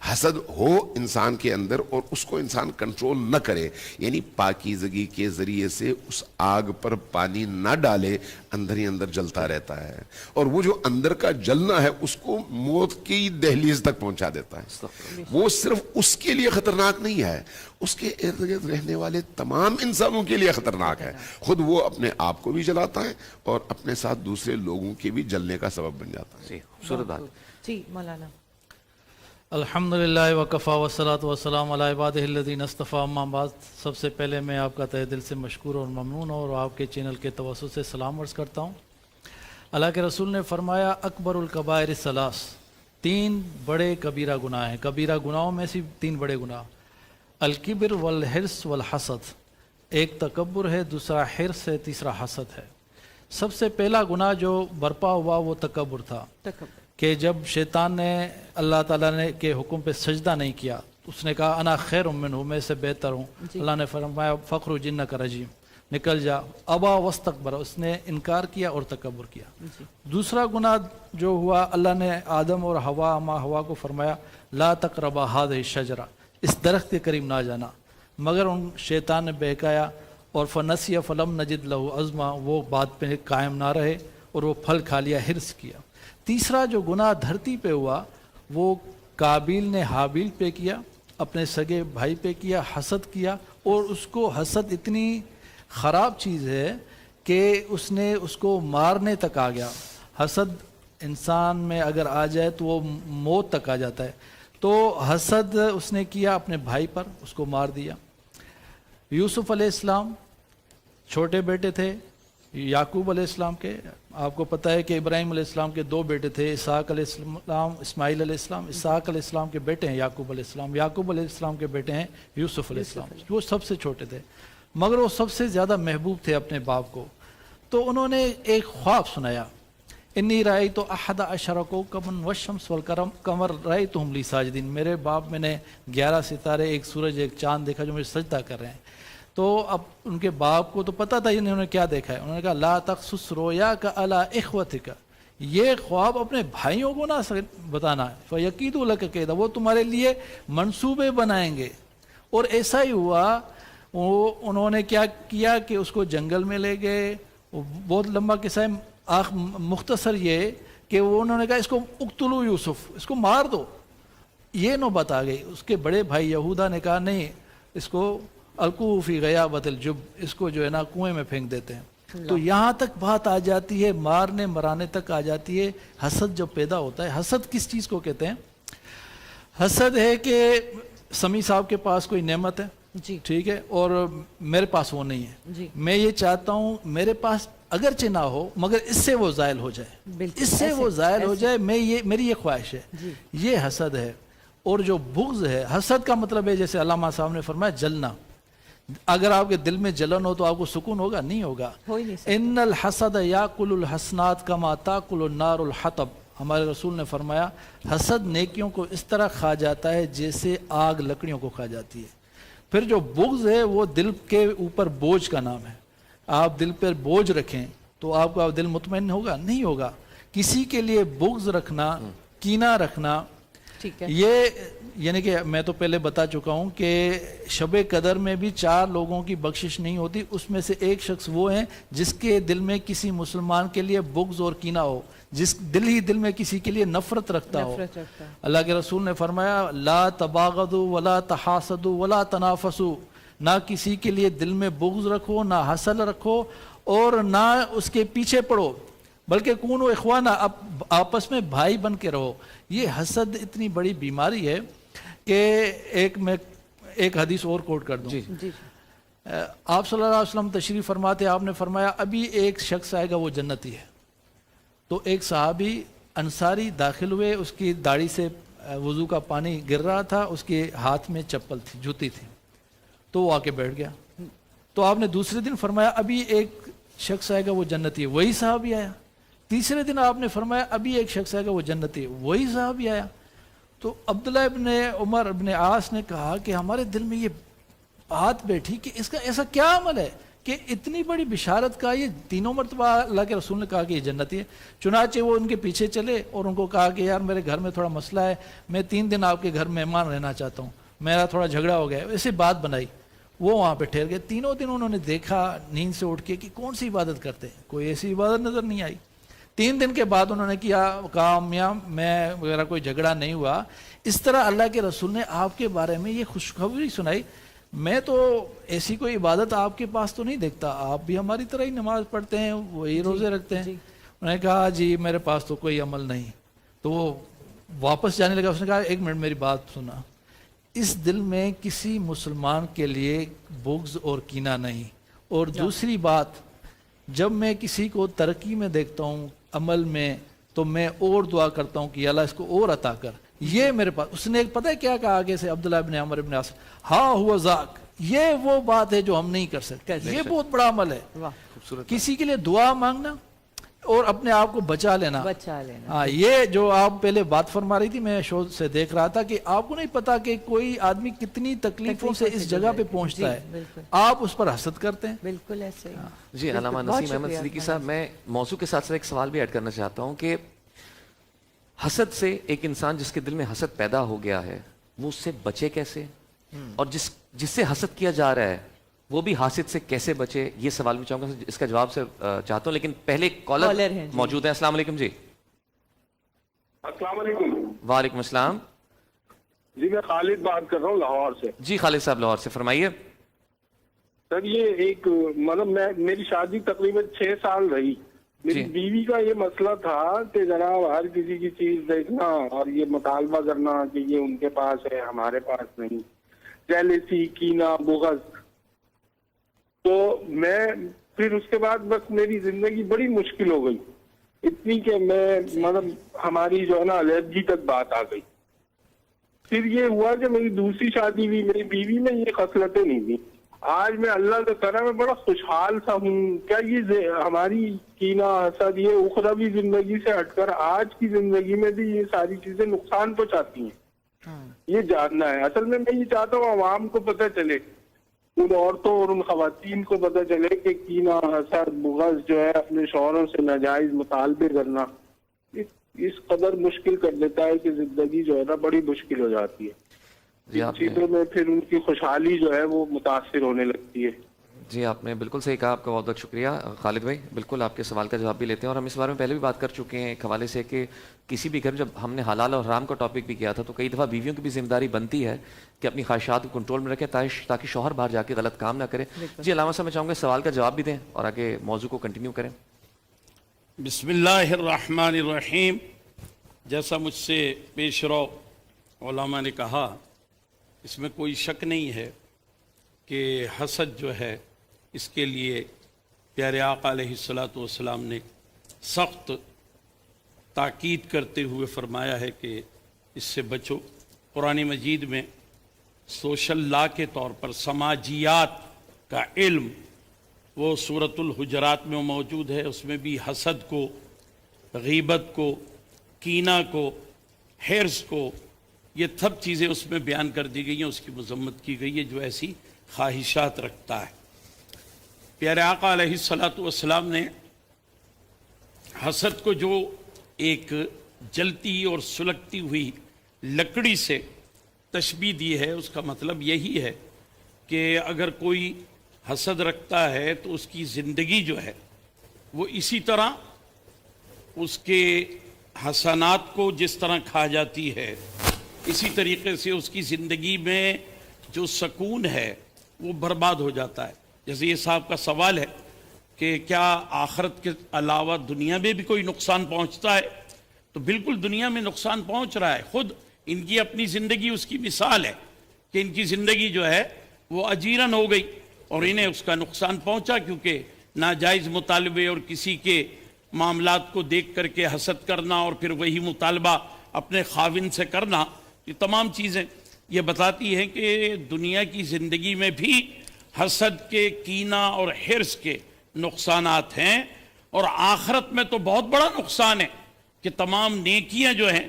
حسد ہو انسان کے اندر اور اس کو انسان کنٹرول نہ کرے، یعنی پاکیزگی کے ذریعے سے اس آگ پر پانی نہ ڈالے، اندر ہی اندر جلتا رہتا ہے، اور وہ جو اندر کا جلنا ہے اس کو موت کی دہلیز تک پہنچا دیتا ہے۔ وہ صرف اس کے لیے خطرناک نہیں ہے، اس کے ارد گرد رہنے والے تمام انسانوں کے لیے خطرناک ہے۔ خود وہ اپنے آپ کو بھی جلاتا ہے اور اپنے ساتھ دوسرے لوگوں کے بھی جلنے کا سبب بن جاتا ہے۔ جی خوبصورت بات۔ جی مولانا۔ الحمدللہ وکفا والصلاۃ والسلام علی عبادہ الذین اصطفیٰ، اما بعد۔ سب سے پہلے میں آپ کا تہ دل سے مشکور اور ممنون اور آپ کے چینل کے توسط سے سلام عرض کرتا ہوں۔ اللہ کے رسول نے فرمایا اکبر الکبائر ثلاث، 3 بڑے کبیرہ گناہ ہیں، کبیرہ گناہوں میں سے 3 بڑے گناہ، الکبر والحرص والحسد، ایک تکبر ہے، دوسرا حرص ہے، تیسرا حسد ہے۔ سب سے پہلا گناہ جو برپا ہوا وہ تکبر تھا، کہ جب شیطان نے اللہ تعالیٰ نے کے حکم پہ سجدہ نہیں کیا، اس نے کہا انا خیر منہ، میں سے بہتر ہوں۔ اللہ نے فرمایا فخر جنک رجیم، نکل جا۔ ابا واستکبر، اس نے انکار کیا اور تکبر کیا۔ دوسرا گناہ جو ہوا، اللہ نے آدم اور حوا، ماں حوا کو فرمایا لا تقربا هذه الشجرہ، اس درخت کے قریب نہ جانا، مگر ان شیطان نے بہکایا اور فنسی فلم نجد لہ عزما، وہ بات پہ قائم نہ رہے اور وہ پھل کھا لیا، حرص کیا۔ تیسرا جو گناہ دھرتی پہ ہوا وہ قابیل نے حابیل پہ کیا، اپنے سگے بھائی پہ کیا، حسد کیا، اور اس کو حسد اتنی خراب چیز ہے کہ اس نے اس کو مارنے تک آ گیا۔ حسد انسان میں اگر آ جائے تو وہ موت تک آ جاتا ہے۔ تو حسد اس نے کیا اپنے بھائی پر، اس کو مار دیا۔ یوسف علیہ السلام چھوٹے بیٹے تھے یعقوب علیہ السلام کے، آپ کو پتہ ہے کہ ابراہیم علیہ السلام کے 2 بیٹے تھے، اسحاق علیہ السلام، اسماعیل علیہ السلام۔ اسحاق علیہ السلام کے بیٹے ہیں یعقوب علیہ السلام، یعقوب علیہ السلام کے بیٹے ہیں یوسف علیہ السلام۔ وہ سب سے چھوٹے تھے مگر وہ سب سے زیادہ محبوب تھے اپنے باپ کو۔ تو انہوں نے ایک خواب سنایا، انی رأیت احد عشر کوکبا والشمس والقمر رأیتہم لی ساجدین، میرے باپ میں نے 11 ستارے، ایک سورج، ایک چاند دیکھا جو مجھے سجدہ کر رہے ہیں۔ تو اب ان کے باپ کو تو پتہ تھا انہوں نے کیا دیکھا ہے، انہوں نے کہا لا تقصص رؤیاک علی اخوتک، یہ خواب اپنے بھائیوں کو نہ بتانا، فیکیدوا لک کیدا، وہ تمہارے لیے منصوبے بنائیں گے۔ اور ایسا ہی ہوا، انہوں نے کیا کیا کہ اس کو جنگل میں لے گئے، بہت لمبا قصہ ہے، مختصر یہ کہ وہ انہوں نے کہا اس کو اقتلوا یوسف، اس کو مار دو۔ یہ نوبت آ گئی، اس کے بڑے بھائی یہودا نے کہا نہیں، اس کو القوا فی غیابۃ الجب، اس کو جو ہے نا کنویں میں پھینک دیتے ہیں۔ تو یہاں تک بات آ جاتی ہے، مارنے مرانے تک آ جاتی ہے۔ حسد جب پیدا ہوتا ہے، حسد کس چیز کو کہتے ہیں؟ حسد ہے کہ سمیع صاحب کے پاس کوئی نعمت ہے، جی ٹھیک ہے، اور میرے پاس وہ نہیں ہے، جی، میں یہ چاہتا ہوں میرے پاس اگرچہ نہ ہو مگر اس سے وہ زائل ہو جائے، بالکل اس سے وہ زائل ہو جائے، میری یہ خواہش ہے، جی، یہ حسد ہے۔ اور جو بغض ہے، حسد کا مطلب ہے جیسے علامہ صاحب نے فرمایا جلنا۔ اگر آپ کے دل میں جلن ہو تو آپ کو سکون ہوگا؟ نہیں ہوگا۔ ہو ہی نہیں سکتا۔ ان الحسد یاکل الحسنات کما تاکل النار الحطب، ہمارے رسول نے فرمایا حسد نیکیوں کو اس طرح کھا جاتا ہے جیسے آگ لکڑیوں کو کھا جاتی ہے۔ پھر جو بغض ہے وہ دل کے اوپر بوجھ کا نام ہے، آپ دل پر بوجھ رکھیں تو آپ کا دل مطمئن ہوگا؟ نہیں ہوگا۔ کسی کے لیے بغض رکھنا، کینہ رکھنا، ٹھیک ہے، یہ یعنی کہ میں تو پہلے بتا چکا ہوں کہ شب قدر میں بھی 4 لوگوں کی بخشش نہیں ہوتی، اس میں سے ایک شخص وہ ہیں جس کے دل میں کسی مسلمان کے لیے بغض اور کینہ ہو، جس دل میں کسی کے لیے نفرت رکھتا ہو۔ اللہ کے رسول نے فرمایا لا تباغضوا ولا تحاسدوا ولا تنافسوا، نہ کسی کے لیے دل میں بغض رکھو، نہ حسد رکھو، اور نہ اس کے پیچھے پڑو، بلکہ کونوا اخوانا، اب آپس میں بھائی بن کے رہو۔ یہ حسد اتنی بڑی بیماری ہے کہ میں ایک حدیث اور کوٹ کر دوں۔ جی، آپ صلی اللہ علیہ وسلم تشریف فرماتے، آپ نے فرمایا ابھی ایک شخص آئے گا وہ جنتی ہے۔ تو ایک صحابی انصاری داخل ہوئے، اس کی داڑھی سے وضو کا پانی گر رہا تھا، اس کے ہاتھ میں چپل تھی، جوتی تھی، تو وہ آ کے بیٹھ گیا۔ تو آپ نے دوسرے دن فرمایا ابھی ایک شخص آئے گا وہ جنتی ہے، وہی صحابی آیا۔ تیسرے دن آپ نے فرمایا ابھی ایک شخص آئے گا وہ جنتی ہے، وہی صحابی آیا۔ تو عبداللہ ابن عمر ابن عاص نے کہا کہ ہمارے دل میں یہ بات بیٹھی کہ اس کا ایسا کیا عمل ہے کہ کہ اتنی بڑی بشارت کا یہ تینوں مرتبہ اللہ کے رسول نے کہا کہ یہ جنتی ہے. چنانچہ وہ ان کے پیچھے چلے اور ان کو کہا کہ یار میرے گھر میں تھوڑا مسئلہ ہے, میں 3 دن آپ کے گھر مہمان رہنا چاہتا ہوں, میرا تھوڑا جھگڑا ہو گیا. ایسی بات بنائی, وہ وہاں پہ ٹھہر گئے. تینوں دن انہوں نے دیکھا نیند سے اٹھ کے کہ کون سی عبادت کرتے ہیں, کوئی ایسی عبادت نظر نہیں آئی. 3 دن کے بعد انہوں نے کہا میاں میں وغیرہ کوئی جھگڑا نہیں ہوا. اس طرح اللہ کے رسول نے آپ کے بارے میں یہ خوشخبری سنائی, میں تو ایسی کوئی عبادت آپ کے پاس تو نہیں دیکھتا, آپ بھی ہماری طرح ہی نماز پڑھتے ہیں, وہی روزے رکھتے ہیں. انہوں نے کہا جی میرے پاس تو کوئی عمل نہیں. تو وہ واپس جانے لگا. اس نے کہا 1 منٹ میری بات سنا, اس دل میں کسی مسلمان کے لیے بغض اور کینہ نہیں. اور دوسری بات, جب میں کسی کو ترقی میں دیکھتا ہوں عمل میں تو میں اور دعا کرتا ہوں کہ اللہ اس کو اور عطا کر. یہ میرے پاس, اس نے ایک پتہ ہے کیا کہا آگے سے, عبداللہ ابن عمر ابن عاص, ہاں ہوا ذاک, یہ وہ بات ہے جو ہم نہیں کر سکتے. یہ بہت بڑا عمل ہے, کسی کے لیے دعا مانگنا اور اپنے آپ کو بچا لینا. ہاں, یہ جو آپ پہلے بات فرما رہی تھی, میں شو سے دیکھ رہا تھا کہ آپ کو نہیں پتا کہ کوئی آدمی کتنی تکلیفوں سے اس جگہ پہ پہنچتا ہے, آپ اس پر حسد کرتے ہیں. بالکل ایسے. جی علامہ نسیم احمد صدیقی صاحب, میں موضوع کے ساتھ ایک سوال بھی ایڈ کرنا چاہتا ہوں کہ حسد سے ایک انسان جس کے دل میں حسد پیدا ہو گیا ہے وہ اس سے بچے کیسے, اور جس سے حسد کیا جا رہا ہے وہ بھی حاسد سے کیسے بچے, یہ سوال بھی چاہوں گا, اس کا جواب سے چاہتا ہوں. لیکن پہلے کالر موجود ہیں. السلام علیکم. جی السلام علیکم. وعلیکم السلام. جی میں خالد بات کر رہا ہوں لاہور سے. جی خالد صاحب لاہور سے, فرمائیے. سر یہ ایک مطلب میری شادی تقریباً 6 سال رہی. میری بیوی کا یہ مسئلہ تھا کہ جناب ہر کسی کی چیز دیکھنا اور یہ مطالبہ کرنا کہ یہ ان کے پاس ہے ہمارے پاس نہیں, جیلسی, کینہ, بغض. تو میں پھر اس کے بعد بس میری زندگی بڑی مشکل ہو گئی, اتنی کہ میں مطلب ہماری جو ہے نا الرجی تک بات آ گئی. پھر یہ ہوا کہ میری دوسری شادی ہوئی, میری بیوی میں یہ خصلتیں نہیں تھیں. آج میں اللہ کا کرم میں بڑا خوشحال سا ہوں. کیا یہ ہماری کینہ, حسد, یہ اخروی زندگی سے ہٹ کر آج کی زندگی میں بھی یہ ساری چیزیں نقصان پہنچاتی ہیں, یہ جاننا ہے. اصل میں یہ چاہتا ہوں عوام کو پتہ چلے, ان عورتوں اور ان خواتین کو پتہ چلے کہ کینہ, حسد, بغض جو ہے اپنے شوہروں سے ناجائز مطالبے کرنا اس قدر مشکل کر دیتا ہے کہ زندگی جو ہے نا بڑی مشکل ہو جاتی ہے. چیزوں میں پھر ان کی خوشحالی جو ہے وہ متاثر ہونے لگتی ہے. جی آپ نے بالکل صحیح کہا, آپ کا بہت بہت شکریہ خالد بھائی. بالکل آپ کے سوال کا جواب بھی لیتے ہیں, اور ہم اس بارے میں پہلے بھی بات کر چکے ہیں ایک حوالے سے کہ کسی بھی گھر, جب ہم نے حلال اور حرام کا ٹاپک بھی کیا تھا تو کئی دفعہ بیویوں کی بھی ذمہ داری بنتی ہے کہ اپنی خواہشات کو کنٹرول میں رکھیں تاکہ شوہر باہر جا کے غلط کام نہ کرے. جی علامہ صاحب میں چاہوں گا سوال کا جواب بھی دیں اور آگے موضوع کو کنٹینیو کریں. بسم اللہ الرحمن الرحیم. جیسا مجھ سے پیش رو علماء نے کہا, اس میں کوئی شک نہیں ہے کہ حسد جو ہے اس کے لیے پیارے آقا علیہ الصلاۃ والسلام نے سخت تاکید کرتے ہوئے فرمایا ہے کہ اس سے بچو. قرآن مجید میں سوشل لا کے طور پر سماجیات کا علم وہ سورۃ الحجرات میں موجود ہے, اس میں بھی حسد کو, غیبت کو, کینہ کو, حرص کو, یہ سب چیزیں اس میں بیان کر دی گئی ہیں, اس کی مذمت کی گئی ہے جو ایسی خواہشات رکھتا ہے. پیارے آقا علیہ الصلاۃ والسلام نے حسد کو جو ایک جلتی اور سلگتی ہوئی لکڑی سے تشبیہ دی ہے, اس کا مطلب یہی ہے کہ اگر کوئی حسد رکھتا ہے تو اس کی زندگی جو ہے وہ اسی طرح اس کے حسنات کو جس طرح کھا جاتی ہے, اسی طریقے سے اس کی زندگی میں جو سکون ہے وہ برباد ہو جاتا ہے. جیسے یہ صاحب کا سوال ہے کہ کیا آخرت کے علاوہ دنیا میں بھی کوئی نقصان پہنچتا ہے, تو بالکل دنیا میں نقصان پہنچ رہا ہے. خود ان کی اپنی زندگی اس کی مثال ہے کہ ان کی زندگی جو ہے وہ اجیرن ہو گئی اور انہیں اس کا نقصان پہنچا, کیونکہ ناجائز مطالبے اور کسی کے معاملات کو دیکھ کر کے حسد کرنا اور پھر وہی مطالبہ اپنے خاوند سے کرنا, یہ تمام چیزیں یہ بتاتی ہیں کہ دنیا کی زندگی میں بھی حسد کے, کینہ اور حرص کے نقصانات ہیں, اور آخرت میں تو بہت بڑا نقصان ہے کہ تمام نیکیاں جو ہیں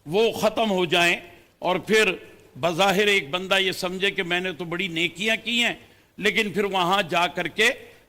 وہ ختم ہو جائیں اور پھر بظاہر ایک بندہ یہ سمجھے کہ میں نے تو بڑی نیکیاں کی ہیں, لیکن پھر وہاں جا کر کے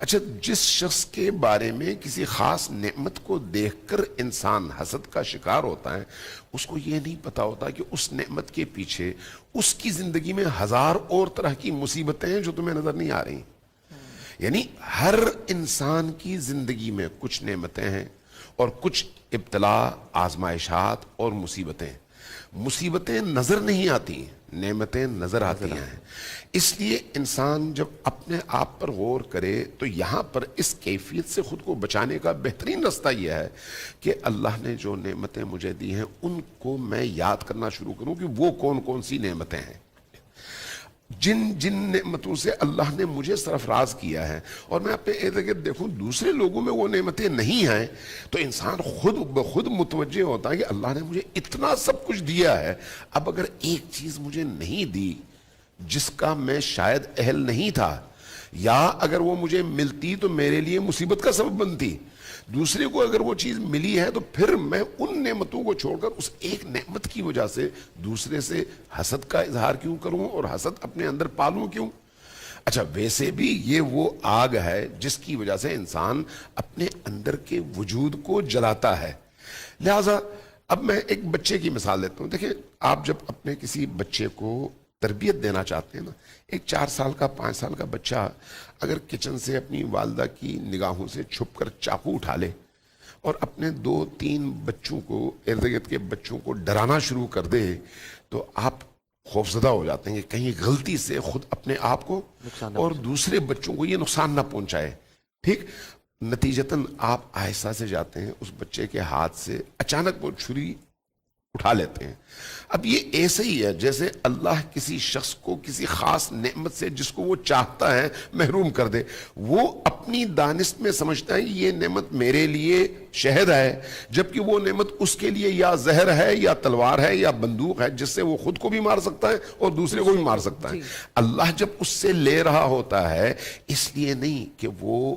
اچھا، جس شخص کے بارے میں کسی خاص نعمت کو دیکھ کر انسان حسد کا شکار ہوتا ہے، اس کو یہ نہیں پتا ہوتا کہ اس نعمت کے پیچھے اس کی زندگی میں ہزار اور طرح کی مصیبتیں ہیں جو تمہیں نظر نہیں آ رہی. یعنی ہر انسان کی زندگی میں کچھ نعمتیں ہیں اور کچھ ابتلا، آزمائشات اور مصیبتیں. مصیبتیں نظر نہیں آتی، نعمتیں نظر آتی ہیں. اس لیے انسان جب اپنے آپ پر غور کرے تو یہاں پر اس کیفیت سے خود کو بچانے کا بہترین رستہ یہ ہے کہ اللہ نے جو نعمتیں مجھے دی ہیں ان کو میں یاد کرنا شروع کروں کہ وہ کون کون سی نعمتیں ہیں، جن جن نعمتوں سے اللہ نے مجھے سرفراز کیا ہے، اور میں اپنے ارد گرد دیکھوں دوسرے لوگوں میں وہ نعمتیں نہیں ہیں تو انسان خود بخود متوجہ ہوتا ہے کہ اللہ نے مجھے اتنا سب کچھ دیا ہے، اب اگر ایک چیز مجھے نہیں دی جس کا میں شاید اہل نہیں تھا، یا اگر وہ مجھے ملتی تو میرے لیے مصیبت کا سبب بنتی، دوسرے کو اگر وہ چیز ملی ہے تو پھر میں ان نعمتوں کو چھوڑ کر اس ایک نعمت کی وجہ سے دوسرے سے حسد کا اظہار کیوں کروں اور حسد اپنے اندر پالوں کیوں؟ اچھا، ویسے بھی یہ وہ آگ ہے جس کی وجہ سے انسان اپنے اندر کے وجود کو جلاتا ہے. لہذا اب میں ایک بچے کی مثال دیتا ہوں. دیکھیں، آپ جب اپنے کسی بچے کو تربیت دینا چاہتے ہیں نا، ایک 4 سال کا 5 سال کا بچہ اگر کچن سے اپنی والدہ کی نگاہوں سے چھپ کر چاقو اٹھا لے اور اپنے 2-3 بچوں کو، ارد گرد کے بچوں کو ڈرانا شروع کر دے تو آپ خوفزدہ ہو جاتے ہیں کہ کہیں غلطی سے خود اپنے آپ کو اور دوسرے بچوں کو یہ نقصان نہ پہنچائے. ٹھیک، نتیجتاً آپ آہستہ سے جاتے ہیں اس بچے کے ہاتھ سے اچانک وہ چھری اٹھا لیتے ہیں. اب یہ ایسے ہی ہے جیسے اللہ کسی شخص کو کسی خاص نعمت سے جس کو وہ چاہتا ہے محروم کر دے. وہ اپنی دانست میں سمجھتا ہے یہ نعمت میرے لیے شہد ہے، جبکہ وہ نعمت اس کے لیے یا زہر ہے یا تلوار ہے یا بندوق ہے جس سے وہ خود کو بھی مار سکتا ہے اور دوسرے کو بھی مار سکتا ہے. اللہ جب اس سے لے رہا ہوتا ہے اس لیے نہیں کہ وہ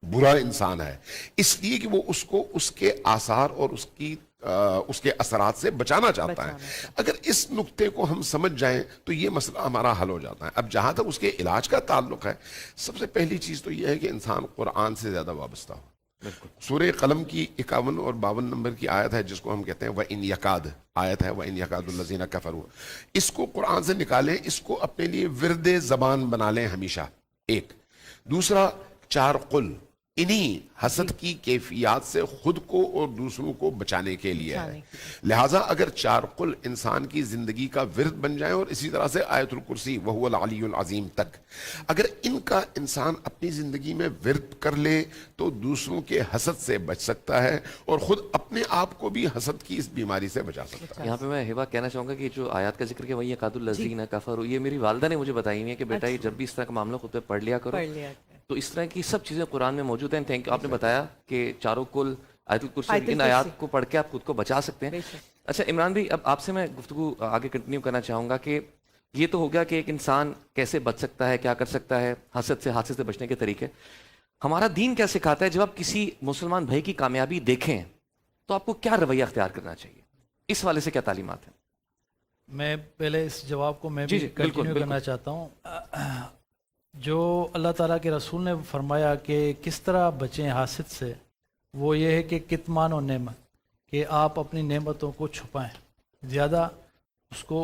برا انسان ہے، اس لیے کہ وہ اس کو اس کے آثار اور اس کے اثرات سے بچانا چاہتا ہے. اگر اس نقطے کو ہم سمجھ جائیں تو یہ مسئلہ ہمارا حل ہو جاتا ہے. اب جہاں تک اس کے علاج کا تعلق ہے، سب سے پہلی چیز تو یہ ہے کہ انسان قرآن سے زیادہ وابستہ ہو. سورہ قلم کی 51 اور 52 نمبر کی آیت ہے جس کو ہم کہتے ہیں وَإِنْ يَكَادُ، آیت ہے وَإِنْ يَكَادُ الَّذِينَ كَفَرُوا. اس کو قرآن سے نکالیں، اس کو اپنے لیے ورد زبان بنا لیں ہمیشہ. ایک دوسرا، 4 قل انہی حسد کی کیفیات سے خود کو اور دوسروں کو بچانے کے لیے ہے. لہٰذا اگر 4 قل انسان کی زندگی کا ورد بن جائیں، اور اسی طرح سے آیت الکرسی وہو العلی العظیم تک، اگر ان کا انسان اپنی زندگی میں ورد کر لے تو دوسروں کے حسد سے بچ سکتا ہے اور خود اپنے آپ کو بھی حسد کی اس بیماری سے بچا سکتا ہے. یہاں پہ میں ہبا کہنا چاہوں گا کہ جو آیات کا ذکر کیا وہی یقاد الذین کفروا، یہ میری والدہ نے مجھے بتائی ہوئی ہے کہ بیٹا یہ جب بھی اس طرح کا معاملہ خود پہ پڑھ لیا کرو. تو اس طرح کی سب چیزیں قرآن میں موجود ہیں. تھینک یو، آپ نے بتایا کہ 4 کل آیت الکرسی، ان آیات کو پڑھ کے آپ خود کو بچا سکتے ہیں. اچھا عمران بھائی، اب آپ سے میں گفتگو آگے کنٹینیو کرنا چاہوں گا کہ یہ تو ہو گیا کہ ایک انسان کیسے بچ سکتا ہے، کیا کر سکتا ہے، حسد سے، حادثے سے بچنے کے طریقے. ہمارا دین کیا سکھاتا ہے جب آپ کسی مسلمان بھائی کی کامیابی دیکھیں تو آپ کو کیا رویہ اختیار کرنا چاہیے؟ اس والے سے کیا تعلیمات ہیں؟ میں پہلے اس جواب کو میں بھی کنٹینیو کرنا چاہتا ہوں. جو اللہ تعالیٰ کے رسول نے فرمایا کہ کس طرح بچیں حاسد سے، وہ یہ ہے کہ کتمان و نعمت، کہ آپ اپنی نعمتوں کو چھپائیں زیادہ. اس کو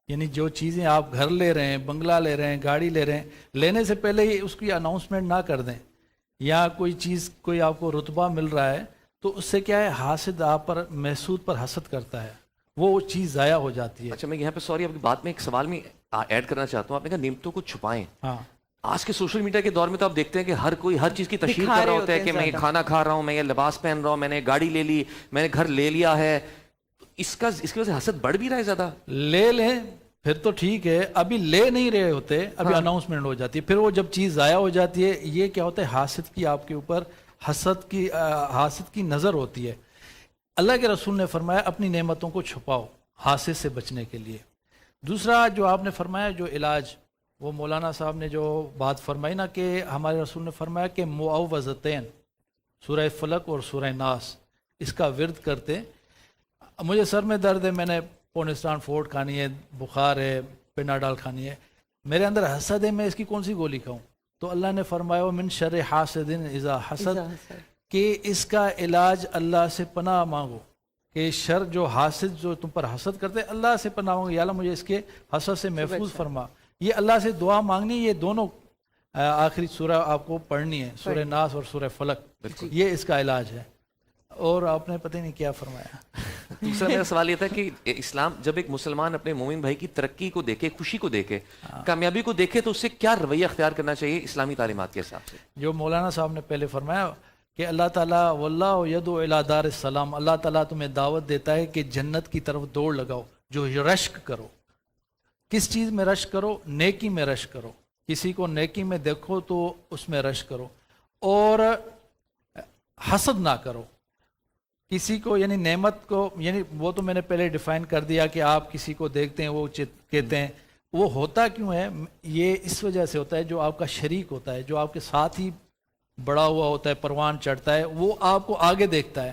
یعنی جو چیزیں آپ گھر لے رہے ہیں، بنگلہ لے رہے ہیں، گاڑی لے رہے ہیں، لینے سے پہلے ہی اس کی اناؤنسمنٹ نہ کر دیں. یا کوئی چیز، کوئی آپ کو رتبہ مل رہا ہے تو اس سے کیا ہے، حاسد آپ پر، محسود پر حسد کرتا ہے، وہ چیز ضائع ہو جاتی ہے. اچھا میں یہاں پہ سوری آپ کی بات میں ایک سوال میں ایڈ کرنا چاہتا ہوں. آپ نے کہا نعمتوں کو چھپائیں. ہاں، آج کے سوشل میڈیا کے دور میں تو آپ دیکھتے ہیں کہ ہر کوئی ہر چیز کی تشہیر کر رہا ہوتا ہے کہ میں یہ کھانا کھا رہا ہوں، میں یہ لباس پہن رہا ہوں، میں نے گاڑی لے لی، میں نے گھر لے لیا ہے. اس کی وجہ سے حسد بڑھ بھی رہا ہے زیادہ. لے لیں پھر تو ٹھیک ہے، ابھی لے نہیں رہے ہوتے، ابھی اناؤنسمنٹ ہو جاتی ہے، پھر وہ جب چیز ضائع ہو جاتی ہے، یہ کیا ہوتا ہے، حاسد کی آپ کے اوپر حسد کی نظر ہوتی ہے. اللہ کے رسول نے فرمایا اپنی نعمتوں کو چھپاؤ حاسد سے بچنے کے لیے. دوسرا جو آپ نے فرمایا جو علاج، وہ مولانا صاحب نے جو بات فرمائی نا کہ ہمارے رسول نے فرمایا کہ معوذتین، سورہ فلق اور سورہ ناس، اس کا ورد کرتے. مجھے سر میں درد ہے، میں نے پونسٹان فورٹ کھانی ہے، بخار ہے، پیناڈال کھانی ہے، میرے اندر حسد ہے، میں اس کی کون سی گولی کھاؤں؟ تو اللہ نے فرمایا من شر حاسد اذا حسد اذا حسد۔ کہ اس کا علاج اللہ سے پناہ مانگو، کہ شر جو حاسد جو تم پر حسد کرتے اللہ سے پناہ مانگو، یا اللہ مجھے اس کے حسد سے محفوظ فرما۔ یہ اللہ سے دعا مانگنی، یہ دونوں آخری سورہ آپ کو پڑھنی ہے، سورہ ناس اور سورہ فلق، یہ اس کا علاج ہے۔ اور آپ نے پتہ نہیں کیا فرمایا۔ دوسرا میرا سوال یہ تھا کہ اسلام جب ایک مسلمان اپنے مومن بھائی کی ترقی کو دیکھے، خوشی کو دیکھے، کامیابی کو دیکھے، تو اس سے کیا رویہ اختیار کرنا چاہیے اسلامی تعلیمات کے حساب سے؟ جو مولانا صاحب نے پہلے فرمایا کہ اللہ تعالیٰ واللہ یدعو الی دار السلام، اللہ تعالیٰ تمہیں دعوت دیتا ہے کہ جنت کی طرف دوڑ لگاؤ، جو رشک کرو۔ کس چیز میں رشک کرو؟ نیکی میں رشک کرو، کسی کو نیکی میں دیکھو تو اس میں رشک کرو، اور حسد نہ کرو کسی کو، یعنی نعمت کو، یعنی وہ تو میں نے پہلے ڈیفائن کر دیا کہ آپ کسی کو دیکھتے ہیں وہ کہتے ہیں، وہ ہوتا کیوں ہے؟ یہ اس وجہ سے ہوتا ہے جو آپ کا شریک ہوتا ہے، جو آپ کے ساتھ ہی بڑا ہوا ہوتا ہے، پروان چڑھتا ہے، وہ آپ کو آگے دیکھتا ہے،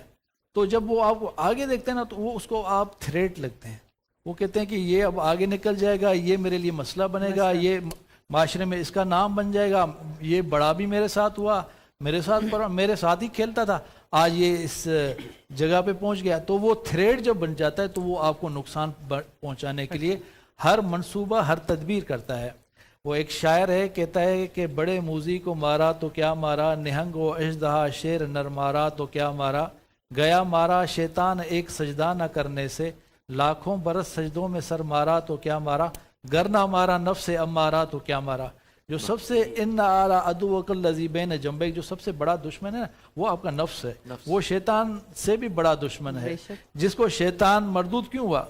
تو جب وہ آپ کو آگے دیکھتے ہیں نا، تو وہ اس کو آپ تھریٹ لگتے ہیں، وہ کہتے ہیں کہ یہ اب آگے نکل جائے گا، یہ میرے لیے مسئلہ بنے گا، یہ معاشرے میں اس کا نام بن جائے گا، یہ بڑا بھی میرے ساتھ ہوا، میرے ساتھ ہی کھیلتا تھا، آج یہ اس جگہ پہ پہنچ گیا، تو وہ تھریٹ جب بن جاتا ہے تو وہ آپ کو نقصان پہنچانے کے لیے ہر منصوبہ، ہر تدبیر کرتا ہے۔ وہ ایک شاعر ہے، کہتا ہے کہ بڑے موذی کو مارا تو کیا مارا، نہنگ و اژدہا شیر نر مارا تو کیا مارا، گیا مارا شیطان ایک سجدہ نہ کرنے سے، لاکھوں برس سجدوں میں سر مارا تو کیا مارا، گر نہ مارا نفس امارا تو کیا مارا۔ جو سب سے ان اعلی عدوک الذی بین جنبیک، جو سب سے بڑا دشمن ہے نا، وہ آپ کا نفس ہے، وہ شیطان سے بھی بڑا دشمن ہے۔ جس کو شیطان مردود کیوں ہوا؟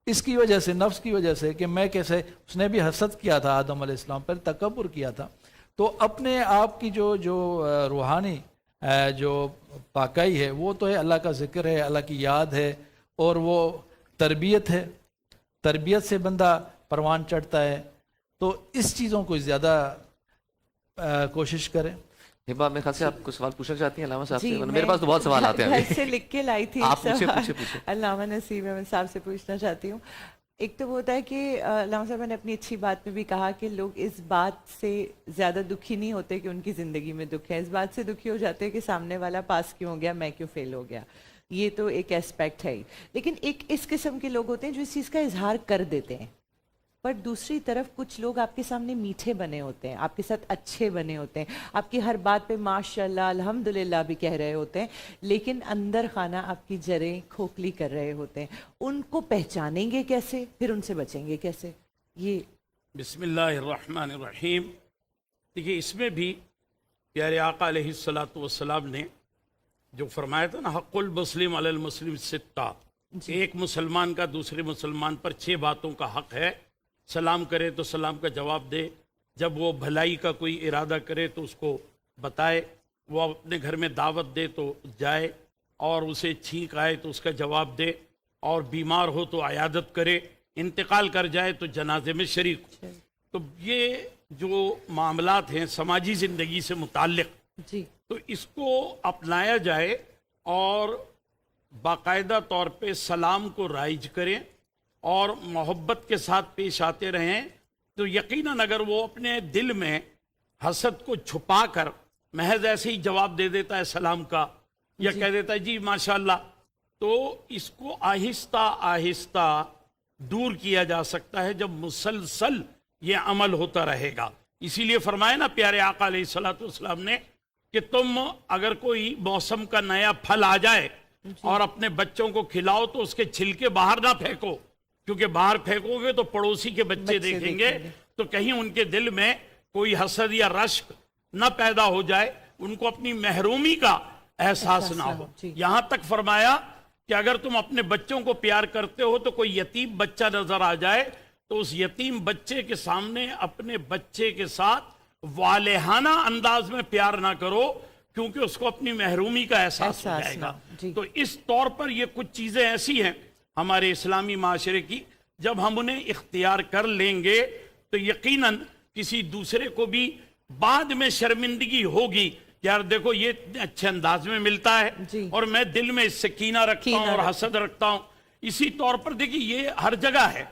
اس کی وجہ سے، نفس کی وجہ سے، کہ میں کیسے، اس نے بھی حسد کیا تھا آدم علیہ السلام پر، تکبر کیا تھا۔ تو اپنے آپ کی جو روحانی جو پاکائی ہے، وہ تو ہے اللہ کا ذکر ہے، اللہ کی یاد ہے، اور وہ تربیت ہے، تربیت سے بندہ پروان چڑھتا ہے۔ تو اس چیزوں کو زیادہ کوشش کریں۔ ہبا، میرے خیال سے آپ کو سوال پوچھنا چاہتی ہیں علامہ صاحب جی، سے؟ میرے پاس تو بہت سوال آتے ہیں گھر ابھی۔ سے لکھ کے لائی تھی آپ ایک سوال، پوچھے۔ علامہ نسیم احمد صاحب سے پوچھنا چاہتی ہوں۔ ایک تو وہ ہوتا ہے کہ علامہ صاحب نے اپنی اچھی بات میں بھی کہا کہ لوگ اس بات سے زیادہ دکھی نہیں ہوتے کہ ان کی زندگی میں دکھ ہے، اس بات سے دکھی ہو جاتے ہیں کہ سامنے والا پاس کیوں ہو گیا، میں کیوں فیل ہو گیا۔ یہ تو ایک ایسپیکٹ ہے ہی، لیکن ایک اس قسم کے لوگ ہوتے ہیں جو اس چیز کا اظہار کر دیتے ہیں، پر دوسری طرف کچھ لوگ آپ کے سامنے میٹھے بنے ہوتے ہیں، آپ کے ساتھ اچھے بنے ہوتے ہیں، آپ کی ہر بات پہ ماشاءاللہ الحمدللہ بھی کہہ رہے ہوتے ہیں، لیکن اندر خانہ آپ کی جڑیں کھوکھلی کر رہے ہوتے ہیں۔ ان کو پہچانیں گے کیسے، پھر ان سے بچیں گے کیسے؟ یہ بسم اللہ الرحمن الرحیم۔ دیکھیے، اس میں بھی پیارے آقا علیہ الصلاۃ والسلام نے جو فرمایا تھا نا، حق المسلم علی المسلم ستہ، ایک مسلمان کا دوسرے مسلمان پر 6 باتوں کا حق ہے۔ سلام کرے تو سلام کا جواب دے، جب وہ بھلائی کا کوئی ارادہ کرے تو اس کو بتائے، وہ اپنے گھر میں دعوت دے تو جائے، اور اسے چھینک آئے تو اس کا جواب دے، اور بیمار ہو تو عیادت کرے، انتقال کر جائے تو جنازے میں شریک ہو۔ تو یہ جو معاملات ہیں سماجی زندگی سے متعلق، جی، تو اس کو اپنایا جائے اور باقاعدہ طور پہ سلام کو رائج کریں اور محبت کے ساتھ پیش آتے رہیں، تو یقیناً اگر وہ اپنے دل میں حسد کو چھپا کر محض ایسے ہی جواب دے دیتا ہے سلام کا، یا کہہ دیتا ہے جی ماشاءاللہ، تو اس کو آہستہ آہستہ دور کیا جا سکتا ہے جب مسلسل یہ عمل ہوتا رہے گا۔ اسی لیے فرمایا نا پیارے آقا علیہ الصلوۃ والسلام نے کہ تم اگر کوئی موسم کا نیا پھل آ جائے اور اپنے بچوں کو کھلاؤ تو اس کے چھلکے باہر نہ پھینکو، کیونکہ باہر پھینکو گے تو پڑوسی کے بچے دیکھیں گے، تو کہیں ان کے دل میں کوئی حسد یا رشک نہ پیدا ہو جائے، ان کو اپنی محرومی کا احساس نہ ہو۔ یہاں تک فرمایا کہ اگر تم اپنے بچوں کو پیار کرتے ہو تو کوئی یتیم بچہ نظر آ جائے تو اس یتیم بچے کے سامنے اپنے بچے کے ساتھ والہانہ انداز میں پیار نہ کرو، کیونکہ اس کو اپنی محرومی کا احساس ہو جائے گا۔ تو اس طور پر یہ کچھ چیزیں ایسی ہیں ہمارے اسلامی معاشرے کی، جب ہم انہیں اختیار کر لیں گے تو یقیناً کسی دوسرے کو بھی بعد میں شرمندگی ہوگی، یار دیکھو یہ اتنے اچھے انداز میں ملتا ہے اور میں دل میں اس سے کینہ رکھتا ہوں اور حسد رکھتا ہوں۔ اسی طور پر دیکھیے یہ ہر جگہ ہے،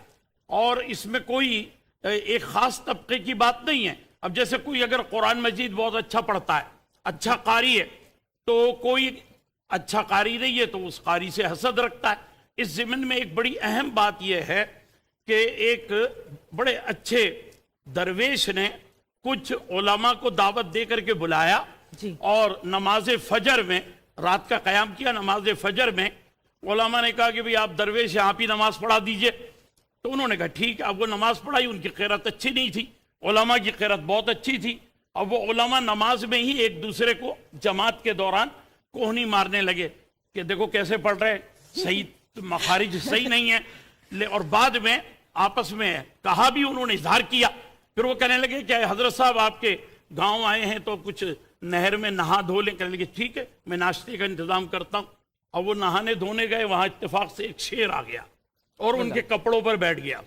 اور اس میں کوئی ایک خاص طبقے کی بات نہیں ہے۔ اب جیسے کوئی اگر قرآن مجید بہت اچھا پڑھتا ہے، اچھا قاری ہے، تو کوئی اچھا قاری نہیں ہے تو اس قاری سے حسد رکھتا ہے۔ اس ضمن میں ایک بڑی اہم بات یہ ہے کہ ایک بڑے اچھے درویش نے کچھ علماء کو دعوت دے کر کے بلایا جی۔ اور نماز فجر میں رات کا قیام کیا۔ نماز فجر میں علماء نے کہا کہ بھئی آپ درویش ہیں، آپ ہی نماز پڑھا دیجئے۔ تو انہوں نے کہا ٹھیک ہے، اب وہ نماز پڑھائی۔ ان کی قرات اچھی نہیں تھی، علماء کی قرات بہت اچھی تھی۔ اب وہ علماء نماز میں ہی ایک دوسرے کو جماعت کے دوران کوہنی مارنے لگے کہ دیکھو کیسے پڑھ رہے، صحیح مخارج صحیح نہیں ہے۔ اور بعد میں آپس میں کہا بھی، انہوں نے اظہار کیا۔ پھر وہ کہنے لگے کہ حضرت صاحب آپ کے گاؤں آئے ہیں تو کچھ نہر میں نہا دھو لیں۔ کہنے لگے ٹھیک ہے، میں ناشتے کا انتظام کرتا ہوں۔ اور وہ نہانے دھونے گئے، وہاں اتفاق سے ایک شیر آ گیا اور ان کے کپڑوں پر بیٹھ گیا۔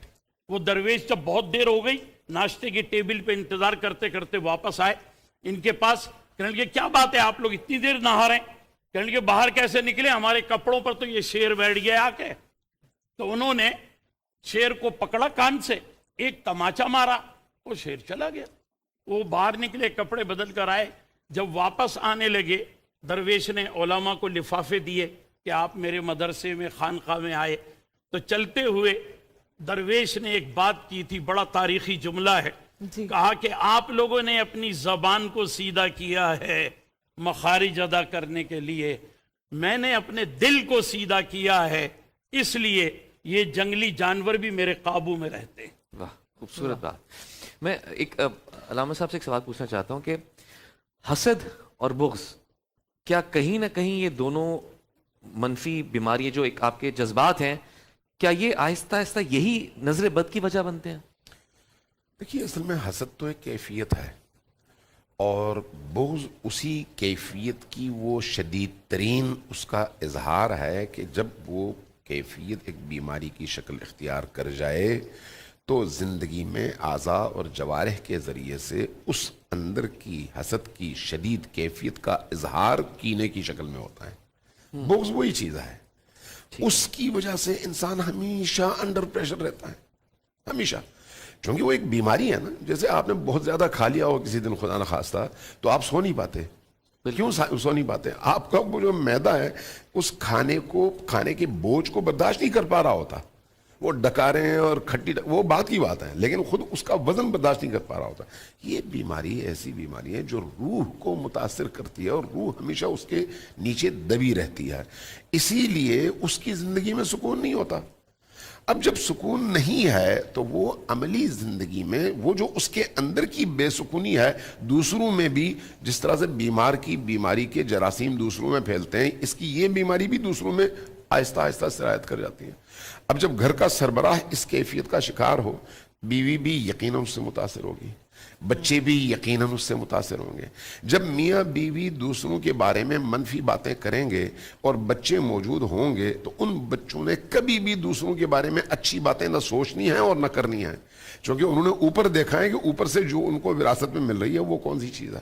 وہ درویش جب بہت دیر ہو گئی، ناشتے کی ٹیبل پہ انتظار کرتے کرتے واپس آئے ان کے پاس۔ کہنے لگے کیا بات ہے، آپ لوگ اتنی دیر نہا رہے ہیں؟ کہنے لگے باہر کیسے نکلے، ہمارے کپڑوں پر تو یہ شیر بیٹھ گیا آ کے۔ تو انہوں نے شیر کو پکڑا کان سے، ایک تماچا مارا، وہ شیر چلا گیا۔ وہ باہر نکلے، کپڑے بدل کر آئے۔ جب واپس آنے لگے، درویش نے علماء کو لفافے دیے کہ آپ میرے مدرسے میں خانقاہ میں آئے۔ تو چلتے ہوئے درویش نے ایک بات کی تھی، بڑا تاریخی جملہ ہے، جی۔ کہا کہ آپ لوگوں نے اپنی زبان کو سیدھا کیا ہے مخارج ادا کرنے کے لیے، میں نے اپنے دل کو سیدھا کیا ہے، اس لیے یہ جنگلی جانور بھی میرے قابو میں رہتے ہیں۔ واہ، خوبصورت بات۔ میں ایک علامہ صاحب سے ایک سوال پوچھنا چاہتا ہوں کہ حسد اور بغض، کیا کہیں نہ کہیں یہ دونوں منفی بیماری جو ایک آپ کے جذبات ہیں، کیا یہ آہستہ آہستہ یہی نظر بد کی وجہ بنتے ہیں؟ دیکھیے، اصل میں حسد تو ایک کیفیت ہے اور بغض اسی کیفیت کی وہ شدید ترین اس کا اظہار ہے کہ جب وہ کیفیت ایک بیماری کی شکل اختیار کر جائے تو زندگی میں اعضاء اور جوارح کے ذریعے سے اس اندر کی حسد کی شدید کیفیت کا اظہار کینے کی شکل میں ہوتا ہے۔ بغض وہی چیز ہے، اس کی وجہ سے انسان ہمیشہ انڈر پریشر رہتا ہے، ہمیشہ، چونکہ وہ ایک بیماری ہے نا۔ جیسے آپ نے بہت زیادہ کھا لیا ہو کسی دن خدا نخواستہ تو آپ سو نہیں پاتے۔ کیوں سو نہیں پاتے؟ آپ کا وہ جو معدہ ہے اس کھانے کے بوجھ کو برداشت نہیں کر پا رہا ہوتا، وہ ڈکاریں ہیں اور کھٹی وہ بات کی بات ہے، لیکن خود اس کا وزن برداشت نہیں کر پا رہا ہوتا۔ یہ بیماری ایسی بیماری ہے جو روح کو متاثر کرتی ہے اور روح ہمیشہ اس کے نیچے دبی رہتی ہے، اسی لیے اس کی زندگی میں سکون نہیں ہوتا۔ اب جب سکون نہیں ہے تو وہ عملی زندگی میں وہ جو اس کے اندر کی بے سکونی ہے دوسروں میں بھی، جس طرح سے بیمار کی بیماری کے جراثیم دوسروں میں پھیلتے ہیں، اس کی یہ بیماری بھی دوسروں میں آہستہ آہستہ سرایت کر جاتی ہے۔ اب جب گھر کا سربراہ اس کیفیت کا شکار ہو، بیوی بھی یقیناً اس سے متاثر ہوگی، بچے بھی یقیناً اس سے متاثر ہوں گے۔ جب میاں بیوی دوسروں کے بارے میں منفی باتیں کریں گے اور بچے موجود ہوں گے تو ان بچوں نے کبھی بھی دوسروں کے بارے میں اچھی باتیں نہ سوچنی ہیں اور نہ کرنی ہیں، چونکہ انہوں نے اوپر دیکھا ہے کہ اوپر سے جو ان کو وراثت میں مل رہی ہے وہ کون سی چیز ہے۔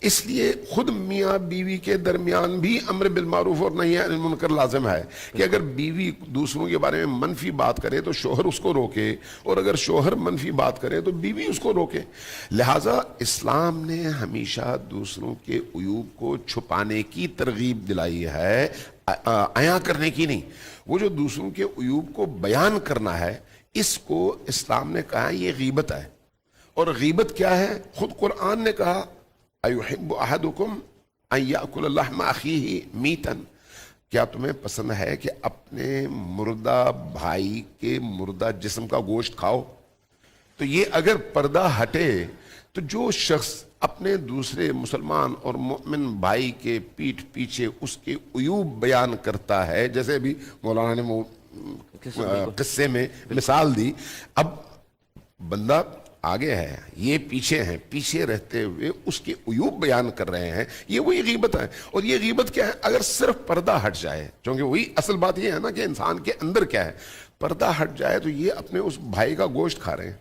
اس لیے خود میاں بیوی کے درمیان بھی امر بالمعروف اور نہی عن المنکر لازم ہے کہ اگر بیوی دوسروں کے بارے میں منفی بات کرے تو شوہر اس کو روکے، اور اگر شوہر منفی بات کرے تو بیوی اس کو روکے۔ لہٰذا اسلام نے ہمیشہ دوسروں کے عیوب کو چھپانے کی ترغیب دلائی ہے، عیاں کرنے کی نہیں۔ وہ جو دوسروں کے عیوب کو بیان کرنا ہے، اس کو اسلام نے کہا یہ غیبت ہے۔ اور غیبت کیا ہے؟ خود قرآن نے کہا اَيُحِبُّ أَحَدُكُمْ أَن يَأْكُلَ لَحْمَ أَخِيهِ مِيتًا، کیا تمہیں پسند ہے کہ اپنے مردہ بھائی کے مردہ جسم کا گوشت کھاؤ؟ تو یہ اگر پردہ ہٹے تو جو شخص اپنے دوسرے مسلمان اور مؤمن بھائی کے پیٹھ پیچھے اس کے عیوب بیان کرتا ہے، جیسے ابھی مولانا نے قصے میں مثال دی، اب بندہ آگے ہے، یہ پیچھے ہیں، پیچھے رہتے ہوئے اس کے عیوب بیان کر رہے ہیں، یہ وہی غیبت ہے۔ اور یہ غیبت کیا ہے؟ اگر صرف پردہ ہٹ جائے، کیونکہ وہی اصل بات یہ ہے نا کہ انسان کے اندر کیا ہے، پردہ ہٹ جائے تو یہ اپنے اس بھائی کا گوشت کھا رہے ہیں۔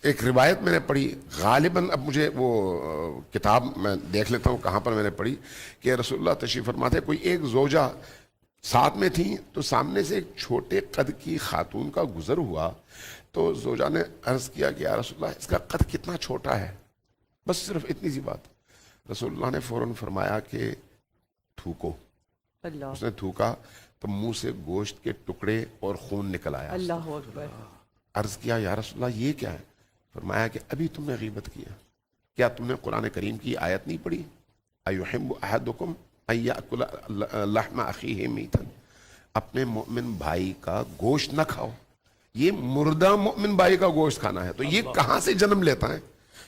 ایک روایت میں نے پڑھی، غالباً اب مجھے وہ کتاب میں دیکھ لیتا ہوں کہاں پر میں نے پڑھی، کہ رسول اللہ تشریف فرماتے کوئی ایک زوجہ ساتھ میں تھیں تو سامنے سے ایک چھوٹے قد کی خاتون کا گزر ہوا، تو زوجہ نے عرض کیا کہ یا رسول اللہ اس کا قد کتنا چھوٹا ہے؟ بس صرف اتنی سی بات. رسول اللہ نے فوراً فرمایا کہ تھوکو. اللہ اس نے تھوکا تو منہ سے گوشت کے ٹکڑے اور خون نکل آیا. اللہ اکبر. عرض کیا یا رسول اللہ یہ کیا ہے؟ فرمایا کہ ابھی تم نے غیبت کیا. کیا تم نے قرآن کریم کی آیت نہیں پڑھی؟ ایحب احدکم ان یاکل لحم اخیہ میتا. اپنے مومن بھائی کا گوشت نہ کھاؤ. یہ مردہ مومن بھائی کا گوشت کھانا ہے. تو یہ کہاں سے جنم لیتا ہے؟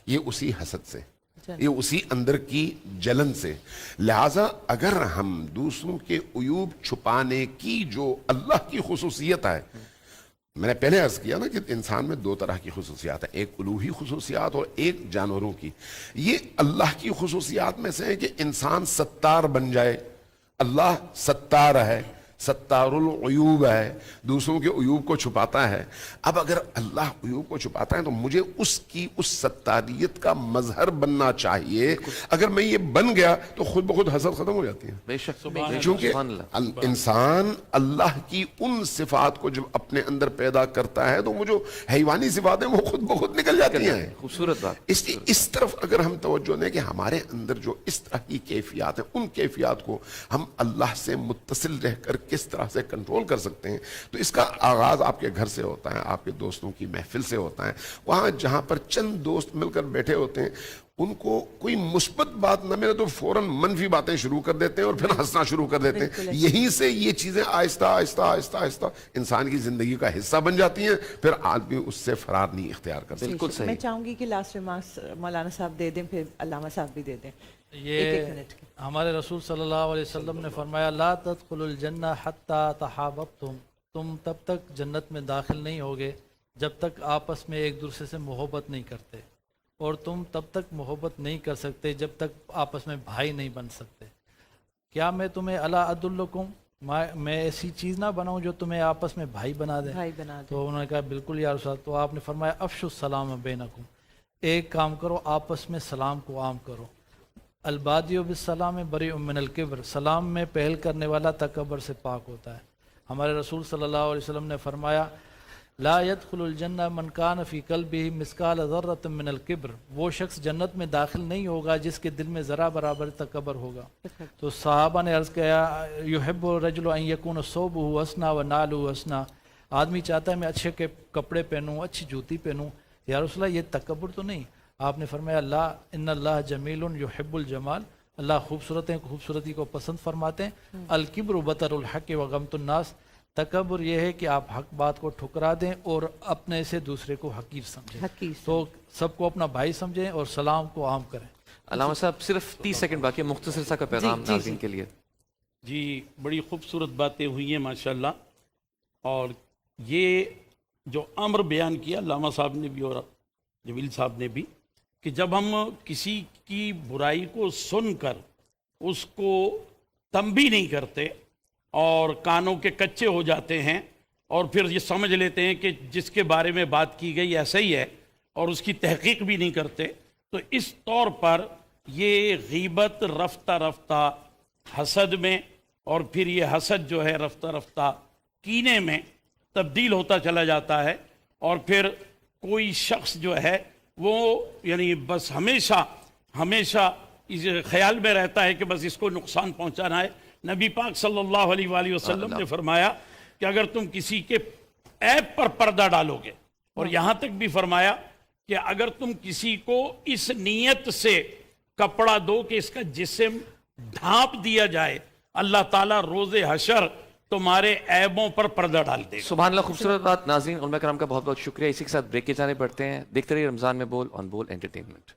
یہ اسی حسد سے, یہ اسی اندر کی جلن سے. لہٰذا اگر ہم دوسروں کے عیوب چھپانے کی جو اللہ کی خصوصیت ہے, میں نے پہلے عرض کیا نا کہ انسان میں دو طرح کی خصوصیات ہیں, ایک الوہی خصوصیات اور ایک جانوروں کی. یہ اللہ کی خصوصیات میں سے ہے کہ انسان ستار بن جائے. اللہ ستار ہے, ستار العیوب ہے, دوسروں کے عیوب کو چھپاتا ہے. اب اگر اللہ عیوب کو چھپاتا ہے تو مجھے اس کی اس ستاریت کا مظہر بننا چاہیے. اگر میں یہ بن گیا تو خود بخود حسد ختم ہو جاتی ہے. بے شک, چونکہ انسان اللہ کی ان صفات کو جب اپنے اندر پیدا کرتا ہے تو وہ جو حیوانی صفات ہیں وہ خود بخود نکل جاتی ہیں. خوبصورت بات. اس طرف اگر ہم توجہ دیں کہ ہمارے اندر جو اس طرح کی کیفیات ہیں, ان کیفیات کو ہم اللہ سے متصل رہ کر کس طرح سے کنٹرول کر سکتے ہیں, تو اس کا آغاز آپ کے گھر سے ہوتا ہے, آپ کے دوستوں کی محفل سے ہوتا ہے. وہاں جہاں پر چند دوست مل کر بیٹھے ہوتے ہیں, ان کو کوئی مثبت بات نہ ملے تو فوراً منفی باتیں شروع کر دیتے ہیں اور پھر ہنسنا شروع کر دیتے ہیں. یہیں سے یہ چیزیں آہستہ آہستہ آہستہ آہستہ انسان کی زندگی کا حصہ بن جاتی ہیں. پھر آدمی اس سے فرار نہیں اختیار کر سکتا. بالکل میں صحیح. چاہوں گی کہ لاسٹ ریمارکس مولانا صاحب دے دیں, پھر علامہ صاحب بھی دے دیں. یہ منٹ کے. ہمارے رسول صلی اللہ علیہ وسلم نے فرمایا لا تدخلوا الجنہ حتی تحاببتم. تم تب تک جنت میں داخل نہیں ہوگے جب تک آپس میں ایک دوسرے سے محبت نہیں کرتے, اور تم تب تک محبت نہیں کر سکتے جب تک آپس میں بھائی نہیں بن سکتے. کیا میں تمہیں الا ادلکم, میں ایسی چیز نہ بناؤں جو تمہیں آپس میں بھائی بنا دے؟ بھائی بنا دیں. تو انہوں نے کہا بالکل یا رسول اللہ. تو آپ نے فرمایا افشوا السلام بینکم, ایک کام کرو, آپس میں سلام کو عام کرو. البادی بالسلام بریء من الکبر, سلام میں پہل کرنے والا تکبر سے پاک ہوتا ہے. ہمارے رسول صلی اللہ علیہ وسلم نے فرمایا لا يدخل الجنہ من کان فی قلبہ مثقال ذرۃ من الکبر, وہ شخص جنت میں داخل نہیں ہوگا جس کے دل میں ذرا برابر تکبر ہوگا. تو صحابہ نے عرض کیا یحب الرجل ان یکون ثوبہ حسنا ونعلہ حسنا, آدمی چاہتا ہے میں اچھے کے کپڑے پہنوں, اچھی جوتی پہنوں. یا رسول اللہ یہ تکبر تو نہیں؟ آپ نے فرمایا لا ان اللہ جمیل یحب الجمال, اللہ خوبصورتی کو پسند فرماتے ہیں. الکبر بطر الحق وغمط الناس, تکبر یہ ہے کہ آپ حق بات کو ٹھکرا دیں اور اپنے سے دوسرے کو حقیر سمجھیں. تو سب کو اپنا بھائی سمجھیں اور سلام کو عام کریں. علامہ صاحب صرف 30 سیکنڈ باقی ہے, مختصر سا کا پیغام ناظرین کے لیے. جی بڑی خوبصورت باتیں ہوئی ہیں ماشاءاللہ. اور یہ جو امر بیان کیا علامہ صاحب نے بھی اور جمیل صاحب نے بھی, کہ جب ہم کسی کی برائی کو سن کر اس کو تنبیہ نہیں کرتے اور کانوں کے کچے ہو جاتے ہیں اور پھر یہ سمجھ لیتے ہیں کہ جس کے بارے میں بات کی گئی ایسا ہی ہے اور اس کی تحقیق بھی نہیں کرتے, تو اس طور پر یہ غیبت رفتہ رفتہ حسد میں, اور پھر یہ حسد جو ہے رفتہ رفتہ کینے میں تبدیل ہوتا چلا جاتا ہے. اور پھر کوئی شخص جو ہے وہ یعنی بس ہمیشہ اس خیال میں رہتا ہے کہ بس اس کو نقصان پہنچانا ہے. نبی پاک صلی اللہ علیہ وآلہ وسلم نے فرمایا کہ اگر تم کسی کے عیب پر پردہ ڈالو گے, اور یہاں تک بھی فرمایا کہ اگر تم کسی کو اس نیت سے کپڑا دو کہ اس کا جسم ڈھانپ دیا جائے, اللہ تعالیٰ روز حشر تمہارے عیبوں پر پردہ ڈال دے. سبحان اللہ, خوبصورت بات. ناظرین علماء کرام کا بہت بہت شکریہ. اسی کے ساتھ بریک کے جانے پڑتے ہیں. دیکھتے رہیے رمضان میں بول آن بول انٹرٹینمنٹ.